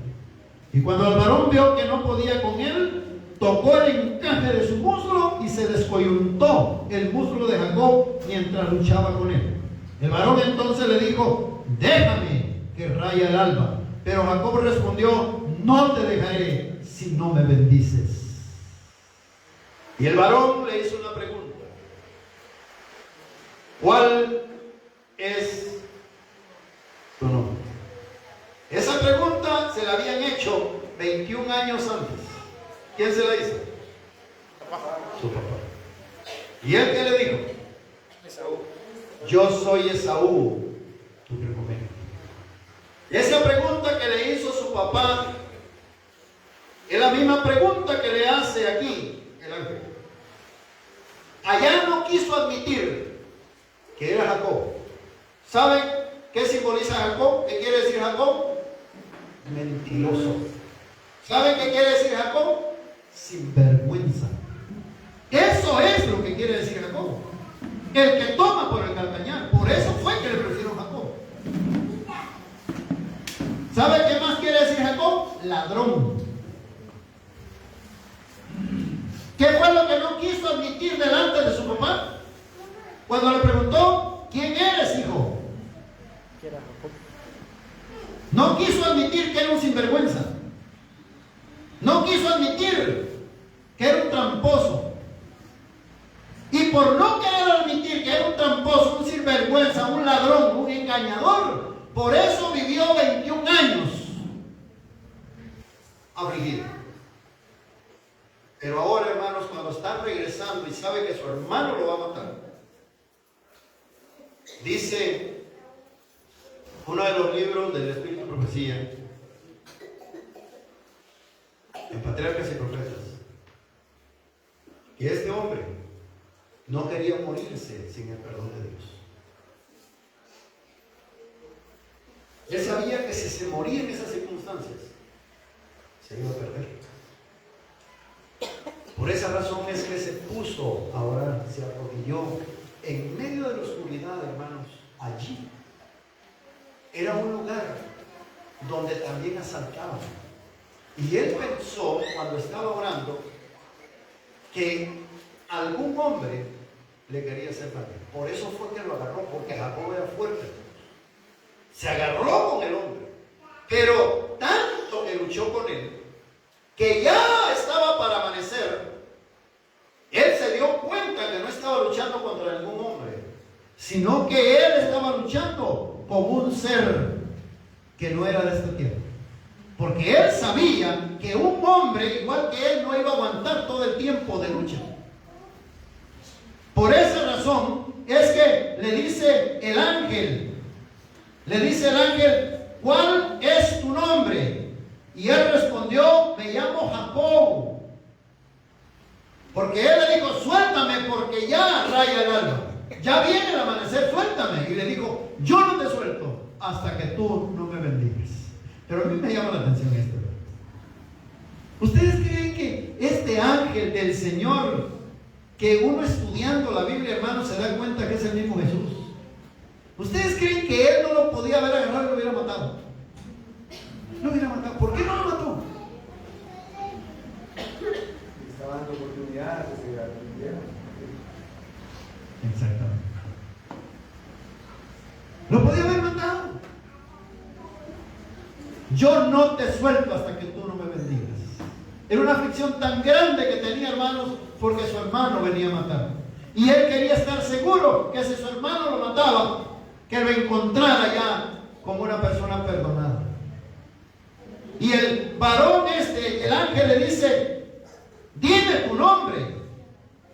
Y cuando el varón vio que no podía con él, tocó el encaje de su muslo y se descoyuntó el muslo de Jacob mientras luchaba con él. El varón entonces le dijo: déjame que raya el alba. Pero Jacob respondió: no te dejaré si no me bendices. Y el varón le hizo una pregunta: ¿cuál es tu nombre? Esa pregunta se la habían hecho 21 años antes. ¿Quién se la hizo? Su papá. ¿Y él qué le dijo? Esaú. Yo soy Esaú, tu primogénito. Esa pregunta que le hizo su papá es la misma pregunta que le hace aquí el ángel. Allá no quiso admitir que era Jacob. ¿Saben qué simboliza Jacob? ¿Qué quiere decir Jacob? Mentiroso. ¿Saben qué quiere decir Jacob? Sinvergüenza. Eso es lo que quiere decir Jacob. El que toma por el calcañar. Por eso fue que le pusieron Jacob. ¿Saben ladrón. ¿Qué fue lo que no quiso admitir delante de su papá? Cuando le preguntó, ¿quién eres, hijo? No quiso admitir que era un sinvergüenza. No quiso admitir que era un tramposo. Y por no querer admitir que era un tramposo, un sinvergüenza, un ladrón, un engañador, por eso vivió 21 años afligido. Pero ahora, hermanos, cuando está regresando y sabe que su hermano lo va a matar, dice uno de los libros del Espíritu de Profecía, en Patriarcas y Profetas, que este hombre no quería morirse sin el perdón de Dios. Él sabía que si se moría en esas circunstancias, se iba a perder. Por esa razón es que se puso a orar, se arrodilló en medio de la oscuridad, hermanos. Allí era un lugar donde también asaltaban. Y él pensó, cuando estaba orando, que algún hombre le quería hacer mal. Por eso fue que lo agarró, porque Jacob era fuerte. Se agarró con el hombre, pero tanto que luchó con él, que ya estaba para amanecer. Él se dio cuenta que no estaba luchando contra ningún hombre, sino que él estaba luchando con un ser que no era de esta tierra. Porque él sabía que un hombre igual que él no iba a aguantar todo el tiempo de lucha. Por esa razón es que le dice el ángel, ¿cuál es tu nombre? Y él respondió, me llamo Jacob. Porque él le dijo, suéltame porque ya raya el alba. Ya viene el amanecer, suéltame. Y le dijo, yo no te suelto hasta que tú no me bendigas. Pero a mí me llama la atención esto. ¿Ustedes creen que este ángel del Señor, que uno estudiando la Biblia, hermano, se da cuenta que es el mismo Jesús? ¿Ustedes creen que él no lo podía haber agarrado y lo hubiera matado? Lo hubiera matado. ¿Por qué no lo mató? Estaba dando oportunidades de que aprendieran. Exactamente. Lo podía haber matado. Yo no te suelto hasta que tú no me bendigas. Era una aflicción tan grande que tenía, hermanos, porque su hermano venía a matar. Y él quería estar seguro que si su hermano lo mataba, que lo encontrara ya como una persona perdonada. Y el varón el ángel le dice, dime tu nombre.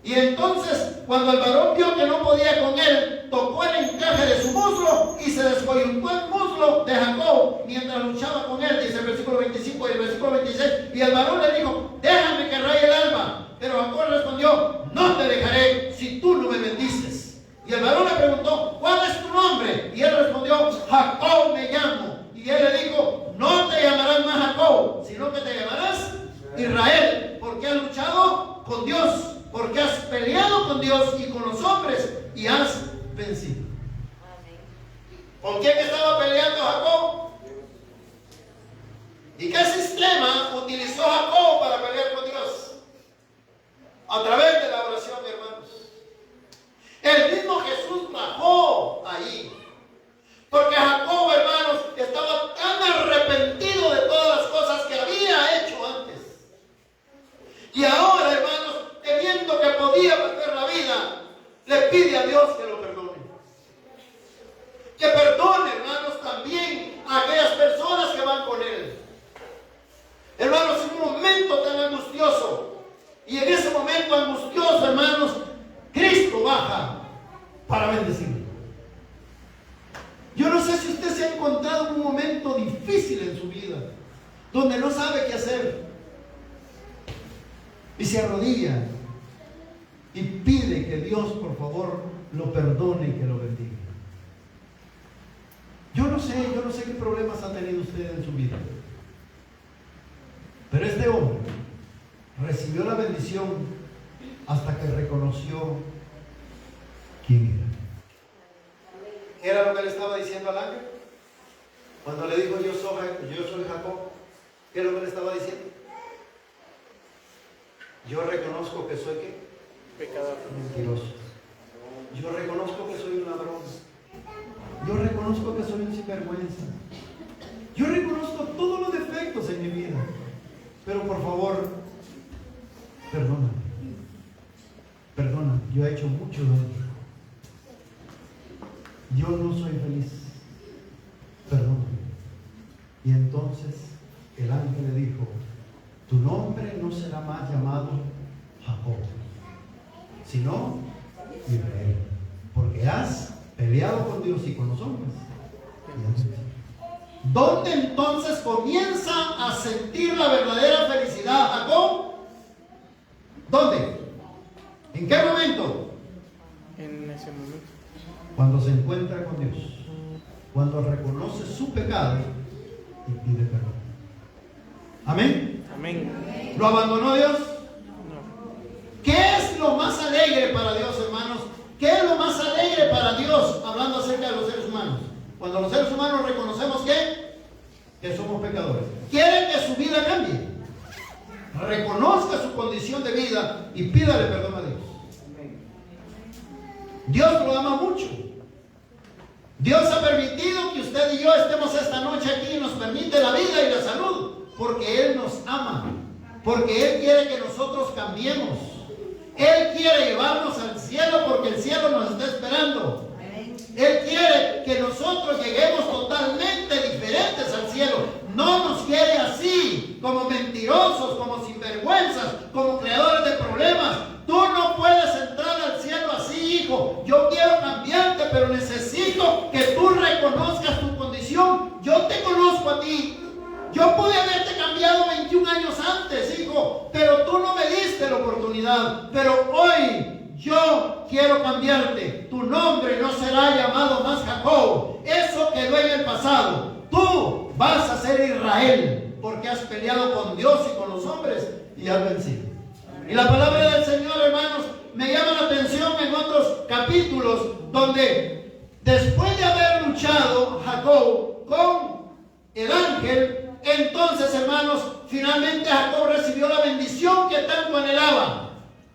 Y entonces, cuando el varón vio que no podía con él, tocó el encaje de su muslo y se descoyuntó el muslo de Jacob mientras luchaba con él, dice el versículo 25 y el versículo 26. Y el varón le dijo, déjame que raye el alba. Pero Jacob respondió, no te dejaré si tú no me bendices. Y el varón le preguntó, ¿cuál es tu nombre? Y él respondió, Jacob me llamo. Y él le dijo, no te llamarás más Jacob, sino que te llamarás Israel, porque has luchado con Dios, porque has peleado con Dios y con los hombres y has vencido. ¿Con quién estaba peleando Jacob? ¿Y qué sistema utilizó Jacob para pelear con Dios? A través de la oración, hermanos. El mismo Jesús bajó ahí. Porque Jacob, hermanos, estaba tan arrepentido de todas las cosas que había hecho antes. Y ahora, hermanos, temiendo que podía perder la vida, le pide a Dios que lo perdone. Que perdone, hermanos, también a aquellas personas que van con él. Hermanos, en un momento tan angustioso, y en ese momento angustioso, hermanos, Cristo baja para bendecirlo. Yo no sé si usted se ha encontrado en un momento difícil en su vida, donde no sabe qué hacer, y se arrodilla y pide que Dios, por favor, lo perdone y que lo bendiga. Yo no sé qué problemas ha tenido usted en su vida, pero este hombre recibió la bendición hasta que reconoció quién era. ¿Qué era lo que le estaba diciendo al ángel? Cuando le dijo, yo soy Jacob. ¿Qué es lo que le estaba diciendo? Yo reconozco que soy ¿qué? Pecador. Mentiroso. Yo reconozco que soy un ladrón. Yo reconozco que soy un sinvergüenza. Yo reconozco todos los defectos en mi vida. Pero por favor, perdona. Perdona, yo he hecho mucho daño. Yo no soy feliz. Perdona. Y entonces el ángel le dijo: tu nombre no será más llamado Jacob, sino Israel, porque has peleado con Dios y con los hombres. ¿Dónde entonces comienza a sentir la verdadera felicidad Jacob? ¿Dónde? ¿En qué momento? En ese momento. Cuando se encuentra con Dios, cuando reconoce su pecado y pide perdón. Amén. Amén. ¿Lo abandonó Dios? No. ¿Qué es lo más alegre para Dios, hermanos? ¿Qué es lo más alegre para Dios, hablando acerca de los seres humanos? Cuando los seres humanos reconocemos que somos pecadores. ¿Quieren que su vida cambie? Reconozca su condición de vida y pídale perdón a Dios. Dios lo ama mucho. Dios ha permitido que usted y yo estemos esta noche aquí y nos permite la vida y la salud, porque Él nos ama, porque Él quiere que nosotros cambiemos. Él quiere llevarnos al cielo porque el cielo nos está esperando. Él quiere que nosotros lleguemos totalmente diferentes al cielo. No nos quiere así, como mentirosos, como sinvergüenzas, como creadores de problemas. Tú no puedes entrar al cielo así, hijo. Yo quiero cambiarte, pero necesito que tú reconozcas tu condición. Yo te conozco a ti. Yo pude haberte cambiado 21 años antes, hijo, pero tú no me diste la oportunidad. Pero hoy yo quiero cambiarte. Tu nombre no será llamado más Jacob. Eso quedó en el pasado. Tú vas a ser Israel, porque has peleado con Dios y con los hombres y has vencido. Y la palabra del Señor, hermanos, me llama la atención en otros capítulos donde después de haber luchado Jacob con el ángel, entonces, hermanos, finalmente Jacob recibió la bendición que tanto anhelaba,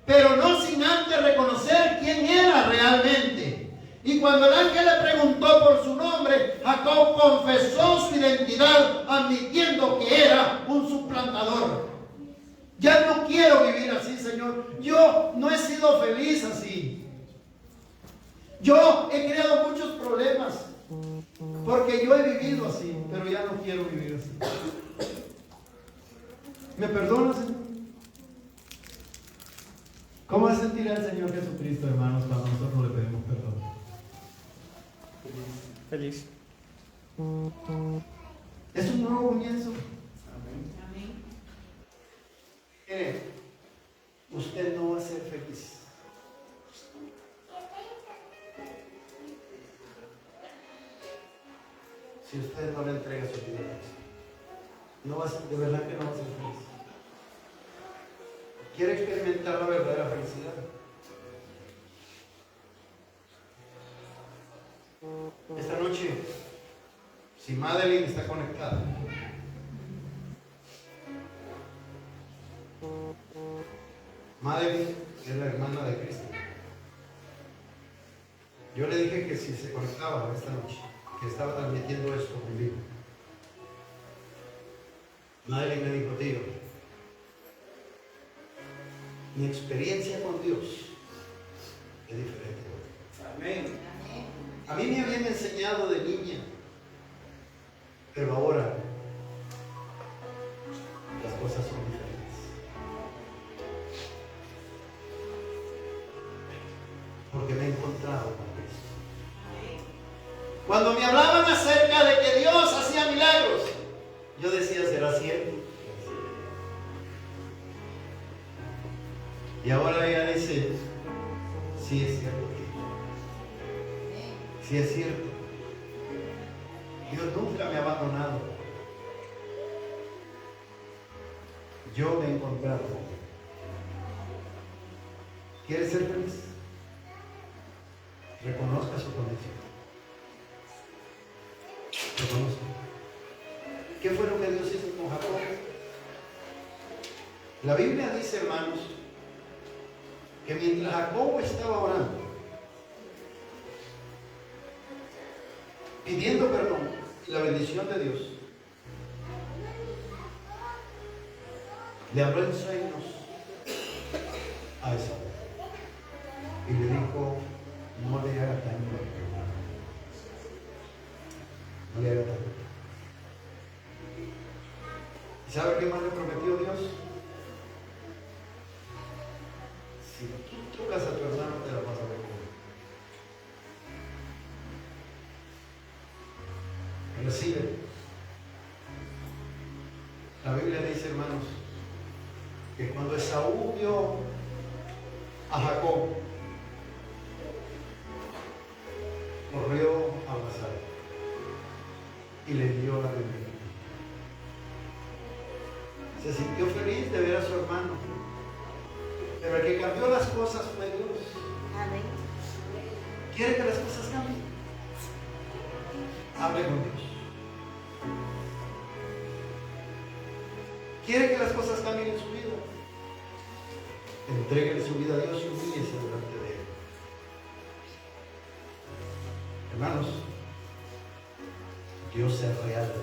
pero no sin antes reconocer quién era realmente. Y cuando el ángel le preguntó por su nombre, Jacob confesó su identidad, admitiendo que era un suplantador. Ya no quiero vivir así, Señor. Yo no he sido feliz así. Yo he creado muchos problemas porque yo he vivido así, pero ya no quiero vivir así. ¿Me perdonas, Señor? ¿Cómo se sentirá el Señor Jesucristo, hermanos, cuando nosotros le pedimos perdón? Feliz. Es un nuevo comienzo. Amén. Usted no va a ser feliz. Si usted no le entrega su vida a Cristo, no va a ser, de verdad que no va a ser feliz. ¿Quiere experimentar la verdadera felicidad? Esta noche, si Madeline está conectada, Madeline es la hermana de Cristo. Yo le dije que si se conectaba esta noche, que estaba transmitiendo esto en vivo. Madeline me dijo: tío, mi experiencia con Dios es diferente. Amén. A mí me habían enseñado de niña, pero ahora las cosas son diferentes. Porque me he encontrado con Cristo. Cuando me hablaban acerca de que Dios hacía milagros, yo decía: ¿será cierto? Y ahora ella dice: sí es cierto. Sí es cierto. Dios nunca me ha abandonado. Yo me he encontrado. ¿Quieres ser feliz? Reconozca su condición. Reconozca. ¿Qué fue lo que Dios hizo con Jacob? La Biblia dice, hermanos, que mientras Jacobo estaba orando, pidiendo perdón y la bendición de Dios, le habló en sueños a Esaú y le dijo: no le haga daño, no le haga daño. ¿Y sabe qué más le prometió Dios? Si tú tocas a tu hermano, te la vas a ver conmigo. Recibe. La Biblia dice, hermanos, que cuando Esaú vio a Jacob, corrió a abrazarlo y le dio la bienvenida. Se sintió feliz de ver a su hermano, pero el que cambió las cosas fue Dios. Amén. ¿Quiere que las cosas cambien? Hable con Dios. ¿Quiere que las cosas cambien en su vida? Entréguele su vida a Dios y humíllese delante de Él. Hermanos, Dios es real.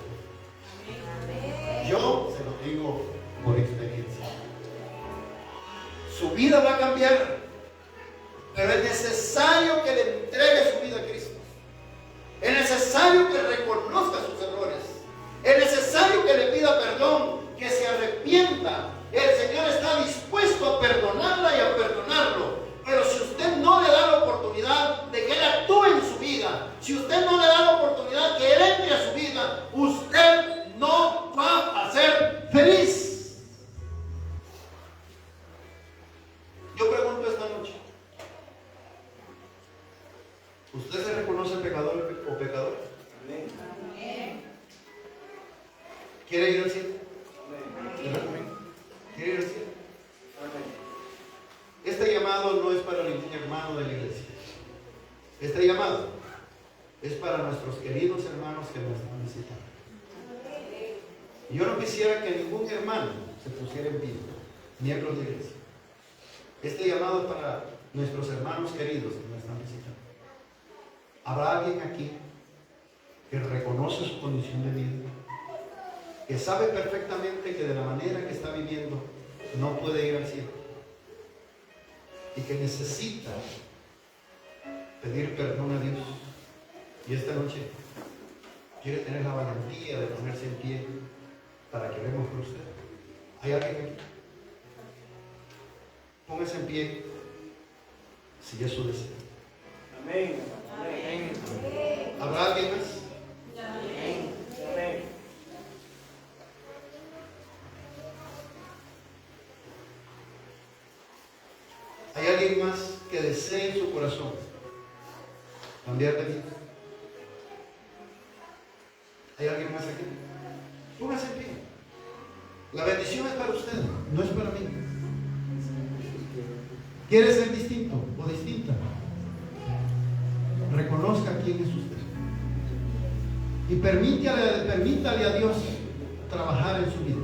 Yo se lo digo por experiencia. Su vida va a cambiar, pero es necesario que le entregue su vida a Cristo. Es necesario que reconozca sus errores. Es necesario que le pida perdón, que se arrepienta. El Señor está dispuesto a perdonarla y a perdonarlo. Pero si usted no le da la oportunidad de que Él actúe en su vida, si usted no le da la oportunidad que Él entre a su vida, usted no va a ser feliz. Yo pregunto esta noche: ¿usted se reconoce pecador o pecadora? ¿Quiere ir al cielo? ¿Quiere ir al cielo? Este llamado no es para ningún hermano de la iglesia. Este llamado es para nuestros queridos hermanos que nos están visitando. Y yo no quisiera que ningún hermano se pusiera en pie, miembros de la iglesia. Este llamado es para nuestros hermanos queridos que nos están visitando. ¿Habrá alguien aquí que reconoce su condición de vida, que sabe perfectamente que de la manera que está viviendo no puede ir al cielo y que necesita pedir perdón a Dios? Y esta noche quiere tener la valentía de ponerse en pie para que oremos por usted. ¿Hay alguien aquí? Póngase en pie si es su deseo. Amén. Amén. ¿Habrá alguien más? Amén. ¿Hay alguien más que desee en su corazón cambiar de vida? ¿Hay alguien más aquí? Póngase en pie. La bendición es para usted, no es para mí. ¿Quiere ser distinto o distinta? Reconozca quién es usted y permítale a Dios trabajar en su vida.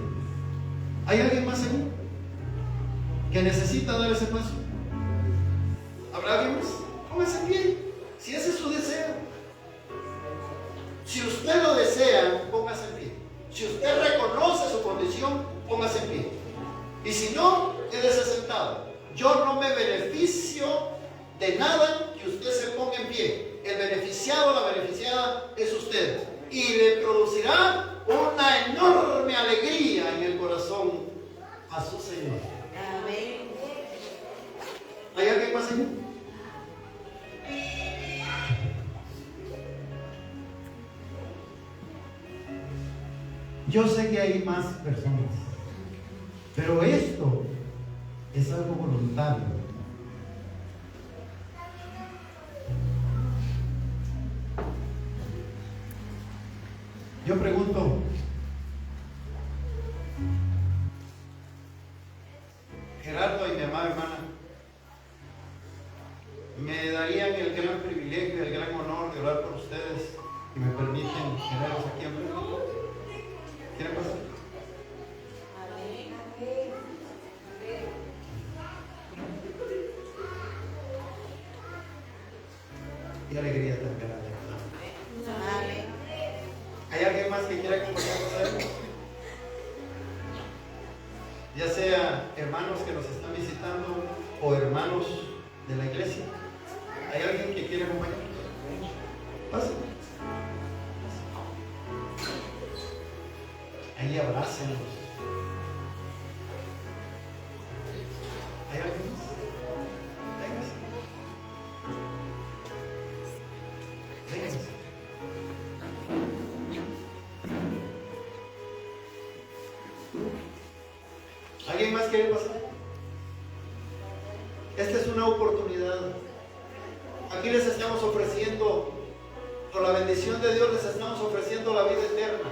¿Hay alguien más aquí que necesita dar ese paso? ¿Habrá alguien más? Póngase en pie, si ese es su deseo. Si usted lo desea, póngase en pie. Si usted reconoce su condición, póngase en pie. Y si no, quédese sentado. Yo no me beneficio de nada que usted se ponga en pie. El beneficiado, la beneficiada es usted. Y le producirá una enorme alegría en el corazón a su Señor. Amén. ¿Hay alguien más aquí? Yo sé que hay más personas, pero esto es algo voluntario. Yo pregunto, Gerardo y mi amada hermana, ¿me darían el gran privilegio, el gran honor de orar por ustedes y me permiten tenerlos aquí en frente? ¿Quieren pasar? ¿Hay alguien más que quiera acompañarnos a él? Ya sea hermanos que nos están visitando o hermanos de la iglesia. ¿Hay alguien que quiere acompañarnos? Pase. Ahí abrácenlos. ¿Hay alguien más? Véngase. Véngase. ¿Alguien más quiere pasar? Esta es una oportunidad. Aquí les estamos ofreciendo, por la bendición de Dios, les estamos ofreciendo la vida eterna.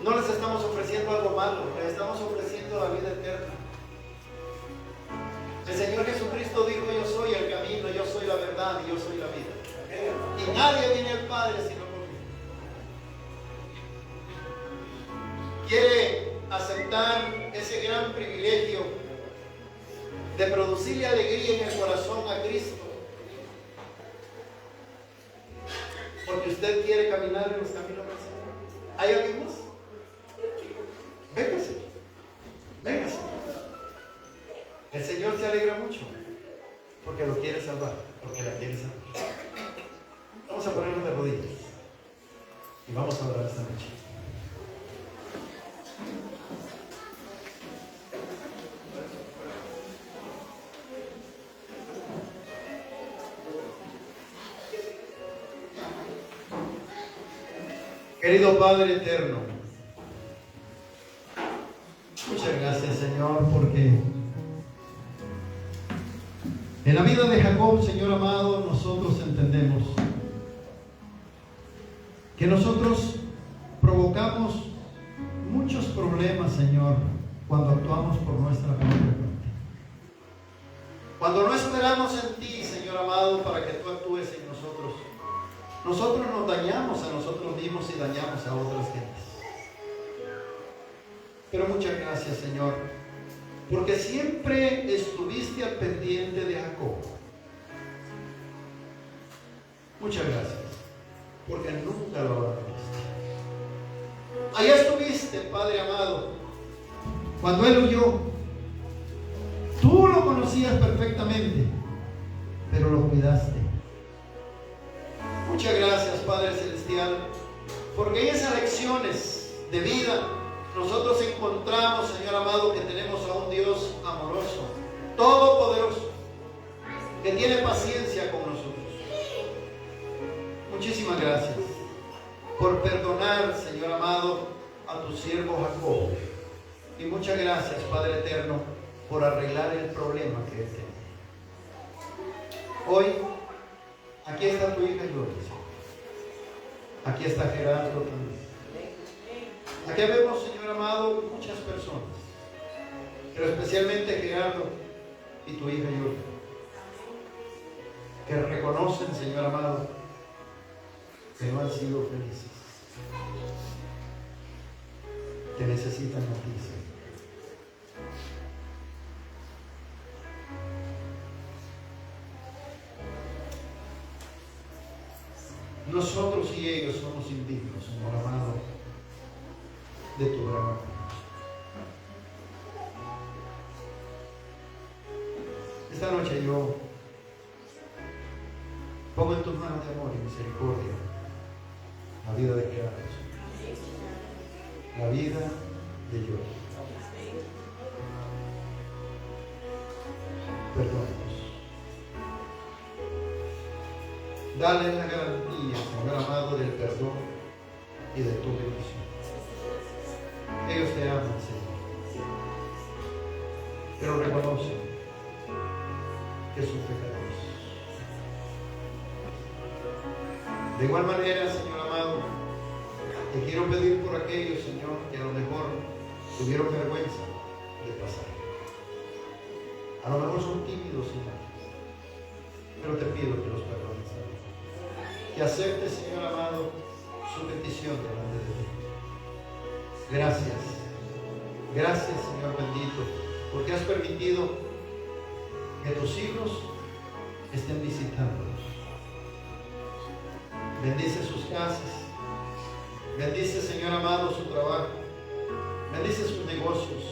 No les estamos ofreciendo algo malo, les estamos ofreciendo la vida eterna. El Señor Jesucristo dijo: yo soy el camino, yo soy la verdad y yo soy la vida. Y nadie viene al Padre sino por mí. ¿Quiere aceptar ese gran privilegio de producirle alegría en el corazón a Cristo? Porque usted quiere caminar en los caminos del Señor. ¿Hay alguien más? Véngase. Véngase. El Señor se alegra mucho porque lo quiere salvar, porque la quiere salvar. Vamos a ponernos de rodillas y vamos a orar esta noche. Querido Padre eterno, muchas gracias, Señor, porque en la vida de Jacob, Señor amado, nosotros entendemos que nosotros provocamos muchos problemas, Señor, cuando actuamos por nuestra propia cuenta. Cuando no esperamos en ti, Señor amado, para que tú actúes en nosotros, nosotros nos dañamos a nosotros mismos y dañamos a otras gentes. Pero muchas gracias, Señor, porque siempre estuviste al pendiente de Jacob. Muchas gracias, porque nunca lo abandonaste. Allá estuviste, Padre amado, cuando él huyó. Tú lo conocías perfectamente, pero lo cuidaste. Muchas gracias, Padre Celestial, porque en esas lecciones de vida nosotros encontramos, Señor amado, que tenemos a un Dios amoroso, todopoderoso, que tiene paciencia con nosotros. Muchísimas gracias por perdonar, Señor amado, a tu siervo Jacob. Y muchas gracias, Padre eterno, por arreglar el problema que él tenía. Hoy, aquí está tu hija Gloria. Aquí está Gerardo también. Aquí vemos, Señor amado, muchas personas, pero especialmente Gerardo y tu hija Gloria, que reconocen, Señor amado, que no han sido felices, que necesitan a ti, Señor. Nosotros y ellos somos indignos, Señor amado, de tu gran amor. Esta noche yo pongo en tus manos de amor y misericordia la vida de Gerardo, la vida de yo. Perdónanos. Dale la garantía, Señor amado, del perdón y de tu bendición. Ellos te aman, Señor, pero reconocen que son pecadores. De igual manera, Señor amado, te quiero pedir por aquellos, Señor, que a lo mejor tuvieron vergüenza de pasar. A lo mejor son tímidos, Señor, pero te pido que los perdones, Señor. Que acepte, Señor amado, su petición delante de ti. Gracias. Gracias, Señor bendito, porque has permitido que tus hijos estén visitándonos. Bendice sus casas. Bendice, Señor amado, su trabajo. Bendice sus negocios.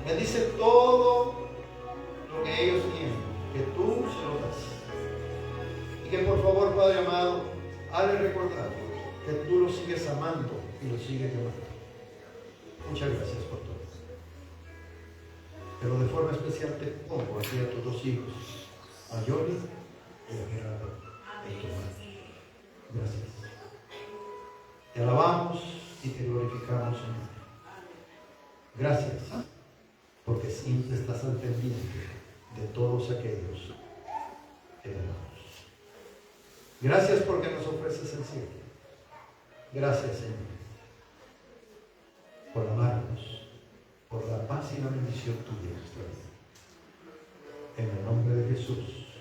Bendice todo lo que ellos tienen, que tú se lo das. Y que por favor, Padre amado, hazle recordar que tú lo sigues amando y lo sigues amando. Muchas gracias por todo. Pero de forma especial te pongo aquí a tus dos hijos, a Johnny y a Gerardo, en tu mano. Gracias. Te alabamos y te glorificamos, Señor. Gracias, porque siempre estás al pendiente de todos aquellos que amamos. Gracias porque nos ofreces el cielo. Gracias, Señor, por amarnos, por la paz y la bendición tuya en nuestra vida. En el nombre de Jesús.